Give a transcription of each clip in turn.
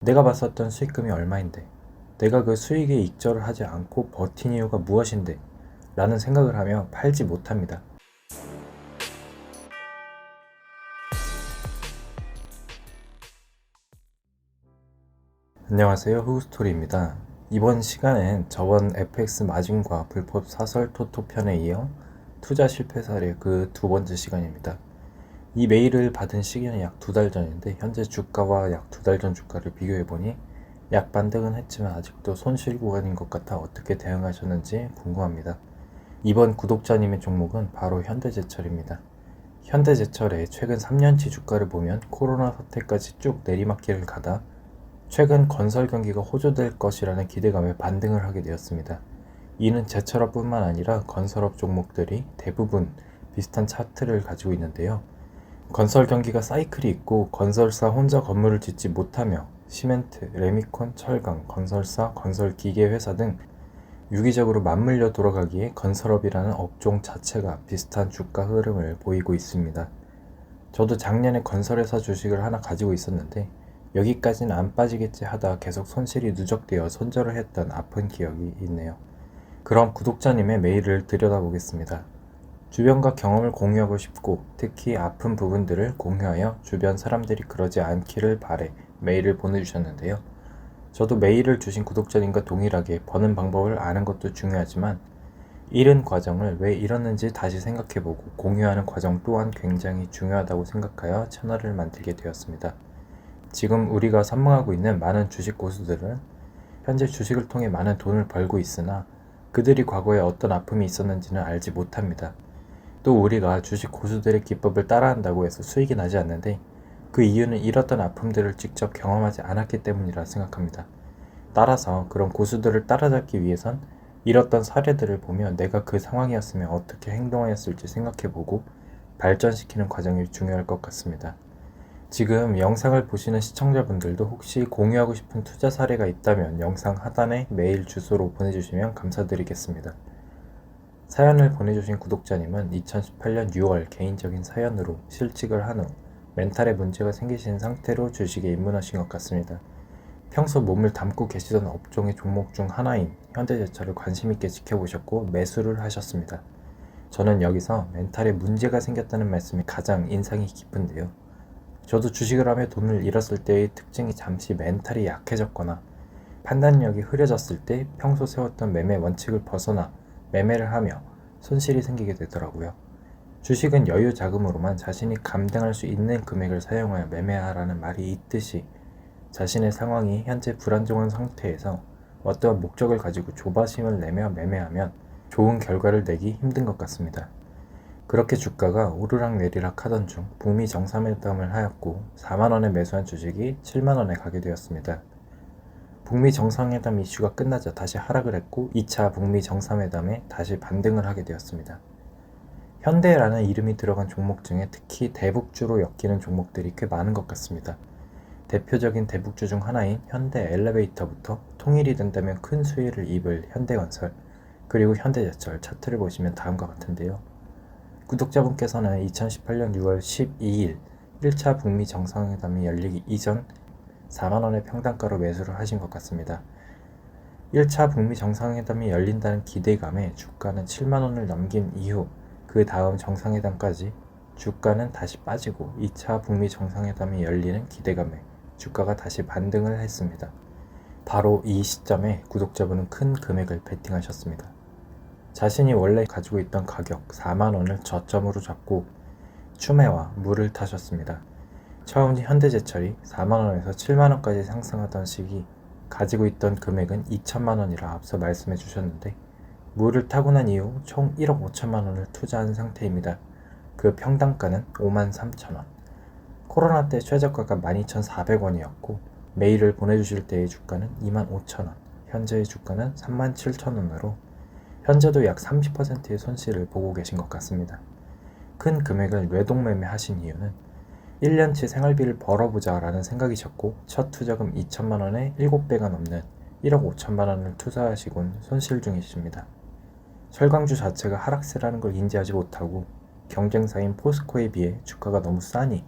내가 봤었던 수익금이 얼마인데, 내가 그 수익에 익절을 하지 않고 버틴 이유가 무엇인데 라는 생각을 하며 팔지 못합니다. 안녕하세요, 후스토리입니다. 이번 시간엔 저번 FX 마진과 불법 사설 토토 편에 이어 투자 실패 사례 그 두 번째 시간입니다. 이 메일을 받은 시기는 약 2달 전인데 현재 주가와 약 2달 전 주가를 비교해보니 약 반등은 했지만 아직도 손실 구간인 것 같아 어떻게 대응하셨는지 궁금합니다. 이번 구독자님의 종목은 바로 현대제철입니다. 현대제철의 최근 3년치 주가를 보면 코로나 사태까지 쭉 내리막길을 가다 최근 건설 경기가 호조될 것이라는 기대감에 반등을 하게 되었습니다. 이는 제철업뿐만 아니라 건설업 종목들이 대부분 비슷한 차트를 가지고 있는데요. 건설 경기가 사이클이 있고 건설사 혼자 건물을 짓지 못하며 시멘트, 레미콘, 철강, 건설사, 건설기계 회사 등 유기적으로 맞물려 돌아가기에 건설업이라는 업종 자체가 비슷한 주가 흐름을 보이고 있습니다. 저도 작년에 건설회사 주식을 하나 가지고 있었는데 여기까지는 안 빠지겠지 하다 계속 손실이 누적되어 손절을 했던 아픈 기억이 있네요. 그럼 구독자님의 메일을 들여다보겠습니다. 주변과 경험을 공유하고 싶고 특히 아픈 부분들을 공유하여 주변 사람들이 그러지 않기를 바래 메일을 보내주셨는데요. 저도 메일을 주신 구독자님과 동일하게 버는 방법을 아는 것도 중요하지만 잃은 과정을 왜 잃었는지 다시 생각해보고 공유하는 과정 또한 굉장히 중요하다고 생각하여 채널을 만들게 되었습니다. 지금 우리가 선망하고 있는 많은 주식 고수들은 현재 주식을 통해 많은 돈을 벌고 있으나 그들이 과거에 어떤 아픔이 있었는지는 알지 못합니다. 또 우리가 주식 고수들의 기법을 따라한다고 해서 수익이 나지 않는데 그 이유는 잃었던 아픔들을 직접 경험하지 않았기 때문이라 생각합니다. 따라서 그런 고수들을 따라잡기 위해선 잃었던 사례들을 보며 내가 그 상황이었으면 어떻게 행동하였을지 생각해보고 발전시키는 과정이 중요할 것 같습니다. 지금 영상을 보시는 시청자분들도 혹시 공유하고 싶은 투자 사례가 있다면 영상 하단에 메일 주소로 보내주시면 감사드리겠습니다. 사연을 보내주신 구독자님은 2018년 6월 개인적인 사연으로 실직을 한 후 멘탈에 문제가 생기신 상태로 주식에 입문하신 것 같습니다. 평소 몸을 담고 계시던 업종의 종목 중 하나인 현대제철을 관심있게 지켜보셨고 매수를 하셨습니다. 저는 여기서 멘탈에 문제가 생겼다는 말씀이 가장 인상이 깊은데요. 저도 주식을 하며 돈을 잃었을 때의 특징이 잠시 멘탈이 약해졌거나 판단력이 흐려졌을 때 평소 세웠던 매매 원칙을 벗어나 매매를 하며 손실이 생기게 되더라고요. 주식은 여유 자금으로만 자신이 감당할 수 있는 금액을 사용하여 매매하라는 말이 있듯이 자신의 상황이 현재 불안정한 상태에서 어떠한 목적을 가지고 조바심을 내며 매매하면 좋은 결과를 내기 힘든 것 같습니다. 그렇게 주가가 오르락내리락 하던 중 북미 정상회담을 하였고 4만원에 매수한 주식이 7만원에 가게 되었습니다. 북미 정상회담 이슈가 끝나자 다시 하락을 했고 2차 북미 정상회담에 다시 반등을 하게 되었습니다. 현대라는 이름이 들어간 종목 중에 특히 대북주로 엮이는 종목들이 꽤 많은 것 같습니다. 대표적인 대북주 중 하나인 현대 엘리베이터부터 통일이 된다면 큰 수혜를 입을 현대건설, 그리고 현대제철 차트를 보시면 다음과 같은데요. 구독자분께서는 2018년 6월 12일 1차 북미 정상회담이 열리기 이전 4만원의 평단가로 매수를 하신 것 같습니다. 1차 북미 정상회담이 열린다는 기대감에 주가는 7만원을 넘긴 이후 그 다음 정상회담까지 주가는 다시 빠지고 2차 북미 정상회담이 열리는 기대감에 주가가 다시 반등을 했습니다. 바로 이 시점에 구독자분은 큰 금액을 베팅하셨습니다. 자신이 원래 가지고 있던 가격 4만원을 저점으로 잡고 추매와 물을 타셨습니다. 처음 현대제철이 4만원에서 7만원까지 상승하던 시기 가지고 있던 금액은 2천만원이라 앞서 말씀해 주셨는데 물을 타고 난 이후 총 1억 5천만원을 투자한 상태입니다. 그 평단가는 53,000원. 코로나 때 최저가가 12,400원이었고 메일을 보내주실 때의 주가는 25,000원, 현재의 주가는 37,000원으로 현재도 약 30%의 손실을 보고 계신 것 같습니다. 큰 금액을 뇌동매매 하신 이유는 1년치 생활비를 벌어보자 라는 생각이셨고 첫 투자금 2천만원에 7배가 넘는 1억 5천만원을 투자하시곤 손실 중이십니다. 철강주 자체가 하락세라는 걸 인지하지 못하고 경쟁사인 포스코에 비해 주가가 너무 싸니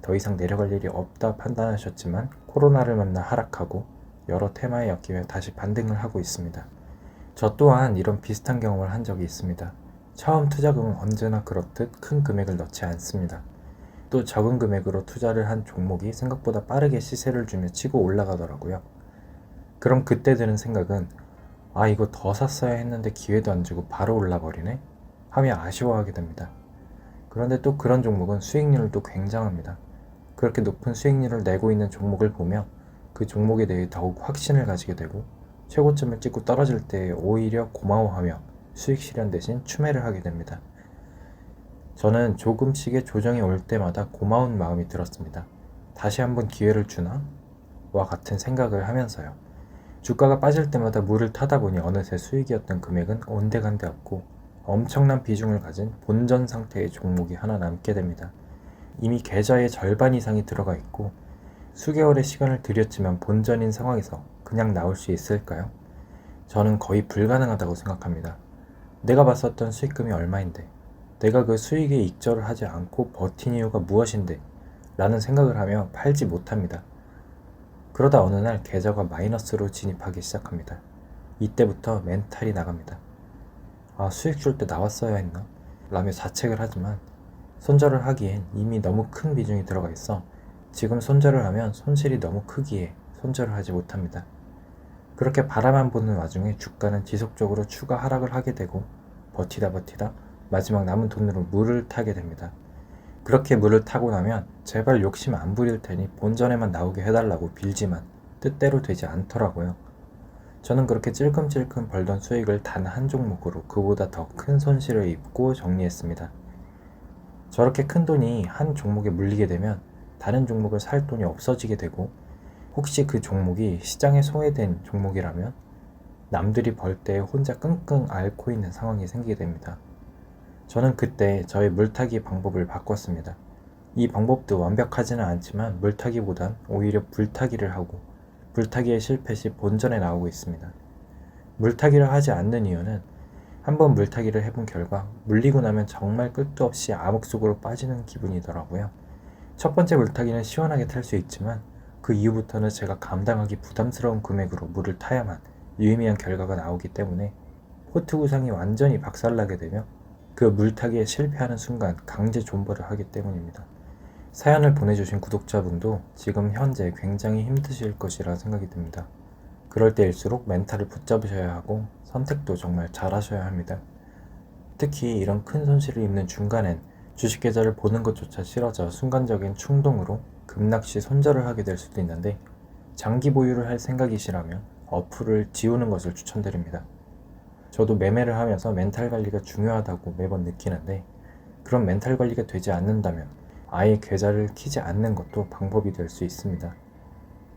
더 이상 내려갈 일이 없다 판단하셨지만 코로나를 만나 하락하고 여러 테마에 엮이며 다시 반등을 하고 있습니다. 저 또한 이런 비슷한 경험을 한 적이 있습니다. 처음 투자금은 언제나 그렇듯 큰 금액을 넣지 않습니다. 또 적은 금액으로 투자를 한 종목이 생각보다 빠르게 시세를 주며 치고 올라가더라고요. 그럼 그때 드는 생각은 아, 이거 더 샀어야 했는데 기회도 안 주고 바로 올라버리네? 하며 아쉬워하게 됩니다. 그런데 또 그런 종목은 수익률도 굉장합니다. 그렇게 높은 수익률을 내고 있는 종목을 보며 그 종목에 대해 더욱 확신을 가지게 되고 최고점을 찍고 떨어질 때 오히려 고마워하며 수익 실현 대신 추매를 하게 됩니다. 저는 조금씩의 조정이 올 때마다 고마운 마음이 들었습니다. 다시 한번 기회를 주나? 와 같은 생각을 하면서요. 주가가 빠질 때마다 물을 타다 보니 어느새 수익이었던 금액은 온데간데 없고 엄청난 비중을 가진 본전 상태의 종목이 하나 남게 됩니다. 이미 계좌의 절반 이상이 들어가 있고 수개월의 시간을 들였지만 본전인 상황에서 그냥 나올 수 있을까요? 저는 거의 불가능하다고 생각합니다. 내가 봤었던 수익금이 얼마인데, 내가 그 수익에 익절을 하지 않고 버틴 이유가 무엇인데 라는 생각을 하며 팔지 못합니다. 그러다 어느 날 계좌가 마이너스로 진입하기 시작합니다. 이때부터 멘탈이 나갑니다. 아, 수익 줄 때 나왔어야 했나? 라며 자책을 하지만 손절을 하기엔 이미 너무 큰 비중이 들어가 있어 지금 손절을 하면 손실이 너무 크기에 손절을 하지 못합니다. 그렇게 바라만 보는 와중에 주가는 지속적으로 추가 하락을 하게 되고 버티다 마지막 남은 돈으로 물을 타게 됩니다. 그렇게 물을 타고 나면 제발 욕심 안 부릴 테니 본전에만 나오게 해달라고 빌지만 뜻대로 되지 않더라고요. 저는 그렇게 찔끔찔끔 벌던 수익을 단 한 종목으로 그보다 더 큰 손실을 입고 정리했습니다. 저렇게 큰 돈이 한 종목에 물리게 되면 다른 종목을 살 돈이 없어지게 되고 혹시 그 종목이 시장에 소외된 종목이라면 남들이 벌 때 혼자 끙끙 앓고 있는 상황이 생기게 됩니다. 저는 그때 저의 물타기 방법을 바꿨습니다. 이 방법도 완벽하지는 않지만 물타기보단 오히려 불타기를 하고 물타기의 실패 시 본전에 나오고 있습니다. 물타기를 하지 않는 이유는 한번 물타기를 해본 결과 물리고 나면 정말 끝도 없이 암흑 속으로 빠지는 기분이더라고요. 첫 번째 물타기는 시원하게 탈 수 있지만 그 이후부터는 제가 감당하기 부담스러운 금액으로 물을 타야만 유의미한 결과가 나오기 때문에 포트 구상이 완전히 박살나게 되며 그 물타기에 실패하는 순간 강제 존버를 하기 때문입니다. 사연을 보내주신 구독자분도 지금 현재 굉장히 힘드실 것이라 생각이 듭니다. 그럴 때일수록 멘탈을 붙잡으셔야 하고 선택도 정말 잘 하셔야 합니다. 특히 이런 큰 손실을 입는 중간엔 주식 계좌를 보는 것조차 싫어져 순간적인 충동으로 급락시 손절을 하게 될 수도 있는데 장기 보유를 할 생각이시라면 어플을 지우는 것을 추천드립니다. 저도 매매를 하면서 멘탈 관리가 중요하다고 매번 느끼는데 그런 멘탈 관리가 되지 않는다면 아예 계좌를 키지 않는 것도 방법이 될 수 있습니다.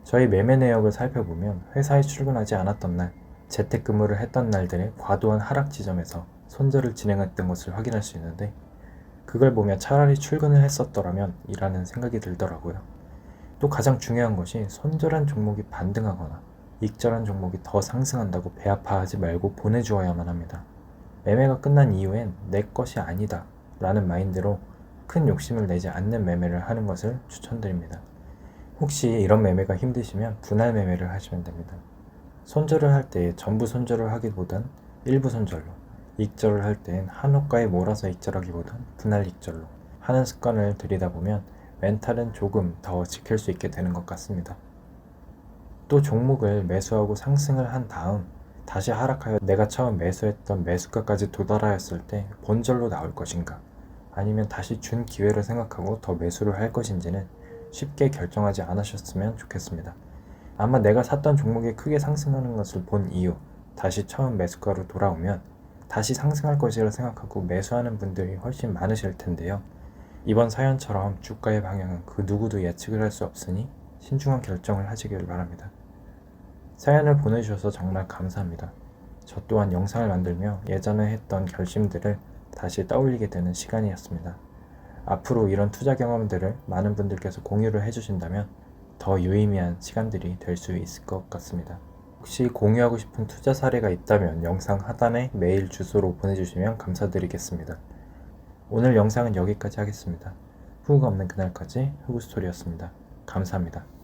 저희 매매 내역을 살펴보면 회사에 출근하지 않았던 날, 재택근무를 했던 날들의 과도한 하락 지점에서 손절을 진행했던 것을 확인할 수 있는데 그걸 보며 차라리 출근을 했었더라면 이라는 생각이 들더라고요. 또 가장 중요한 것이 손절한 종목이 반등하거나 익절한 종목이 더 상승한다고 배 아파하지 말고 보내주어야만 합니다. 매매가 끝난 이후엔 내 것이 아니다 라는 마인드로 큰 욕심을 내지 않는 매매를 하는 것을 추천드립니다. 혹시 이런 매매가 힘드시면 분할 매매를 하시면 됩니다. 손절을 할 때 전부 손절을 하기보단 일부 손절로, 익절을 할 땐 한 호가에 몰아서 익절하기보단 분할 익절로 하는 습관을 들이다 보면 멘탈은 조금 더 지킬 수 있게 되는 것 같습니다. 또 종목을 매수하고 상승을 한 다음 다시 하락하여 내가 처음 매수했던 매수가까지 도달하였을 때 본절로 나올 것인가 아니면 다시 준 기회를 생각하고 더 매수를 할 것인지는 쉽게 결정하지 않으셨으면 좋겠습니다. 아마 내가 샀던 종목이 크게 상승하는 것을 본 이후 다시 처음 매수가로 돌아오면 다시 상승할 것이라 생각하고 매수하는 분들이 훨씬 많으실 텐데요. 이번 사연처럼 주가의 방향은 그 누구도 예측을 할 수 없으니 신중한 결정을 하시길 바랍니다. 사연을 보내주셔서 정말 감사합니다. 저 또한 영상을 만들며 예전에 했던 결심들을 다시 떠올리게 되는 시간이었습니다. 앞으로 이런 투자 경험들을 많은 분들께서 공유를 해주신다면 더 유의미한 시간들이 될 수 있을 것 같습니다. 혹시 공유하고 싶은 투자 사례가 있다면 영상 하단에 메일 주소로 보내주시면 감사드리겠습니다. 오늘 영상은 여기까지 하겠습니다. 후회가 없는 그날까지 흑우스토리였습니다. 감사합니다.